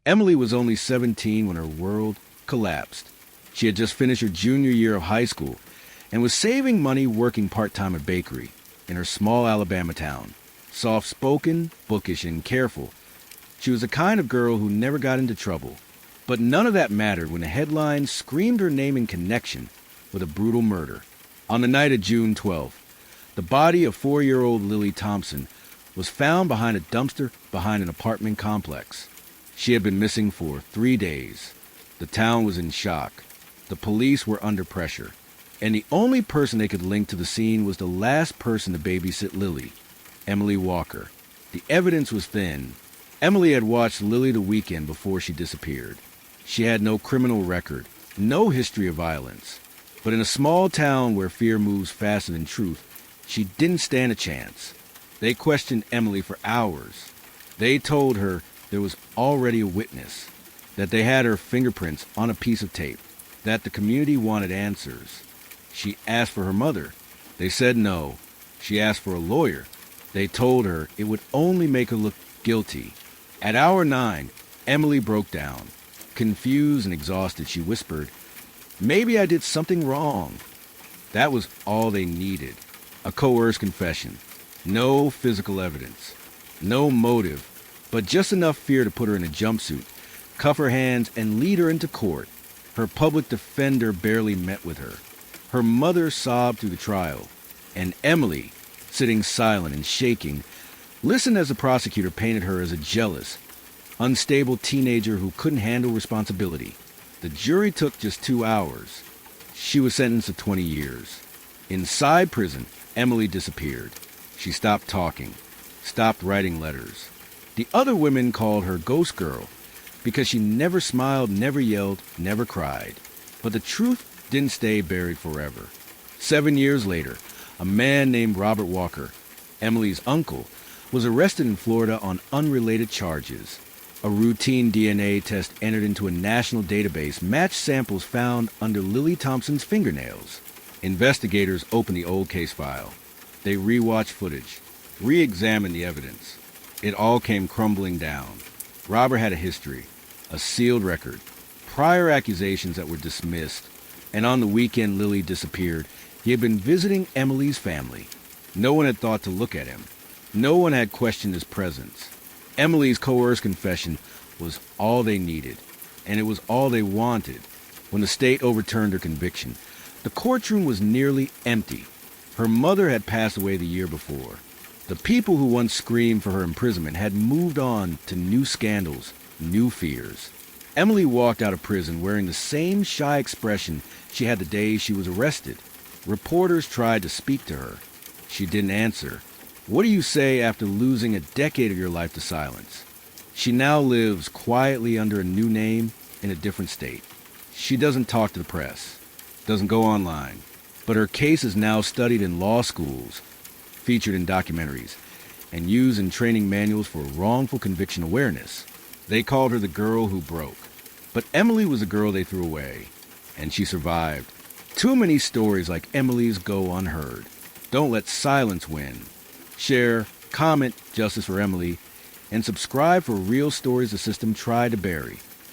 Emily was only 17 when her world collapsed. She had just finished her junior year of high school and was saving money working part-time at a bakery in her small Alabama town. Soft-spoken, bookish, and careful, she was the kind of girl who never got into trouble. But none of that mattered when the headlines screamed her name in connection with a brutal murder. On the night of June 12th, the body of 4-year-old Lily Thompson was found behind a dumpster behind an apartment complex. She had been missing for 3 days. The town was in shock. The police were under pressure, and the only person they could link to the scene was the last person to babysit Lily, Emily Walker. The evidence was thin. Emily had watched Lily the weekend before she disappeared. She had no criminal record, no history of violence. But in a small town where fear moves faster than truth, she didn't stand a chance. They questioned Emily for hours. They told her there was already a witness, that they had her fingerprints on a piece of tape, that the community wanted answers. She asked for her mother. They said no. She asked for a lawyer. They told her it would only make her look guilty. At hour 9, Emily broke down. Confused and exhausted, she whispered, "Maybe I did something wrong." That was all they needed. A coerced confession. No physical evidence. No motive, but just enough fear to put her in a jumpsuit, cuff her hands, and lead her into court. Her public defender barely met with her. Her mother sobbed through the trial. And Emily, sitting silent and shaking, listened as the prosecutor painted her as a jealous, unstable teenager who couldn't handle responsibility. The jury took just 2 hours. She was sentenced to 20 years. Inside prison, Emily disappeared. She stopped talking, stopped writing letters. The other women called her Ghost Girl because she never smiled, never yelled, never cried. But the truth didn't stay buried forever. 7 years later, a man named Robert Walker, Emily's uncle, was arrested in Florida on unrelated charges. A routine DNA test entered into a national database matched samples found under Lily Thompson's fingernails. Investigators opened the old case file. They rewatched footage, re-examined the evidence. It all came crumbling down. Robert had a history, a sealed record, prior accusations that were dismissed, and on the weekend Lily disappeared, he had been visiting Emily's family. No one had thought to look at him. No one had questioned his presence. Emily's coerced confession was all they needed, and it was all they wanted. When the state overturned her conviction, the courtroom was nearly empty. Her mother had passed away the year before. The people who once screamed for her imprisonment had moved on to new scandals, new fears. Emily walked out of prison wearing the same shy expression she had the day she was arrested. Reporters tried to speak to her. She didn't answer. What do you say after losing a decade of your life to silence? She now lives quietly under a new name in a different state. She doesn't talk to the press, doesn't go online, but her case is now studied in law schools, featured in documentaries, and used in training manuals for wrongful conviction awareness. They called her the girl who broke. But Emily was the girl they threw away, and she survived. Too many stories like Emily's go unheard. Don't let silence win. Share, comment Justice for Emily, and subscribe for real stories the system tried to bury.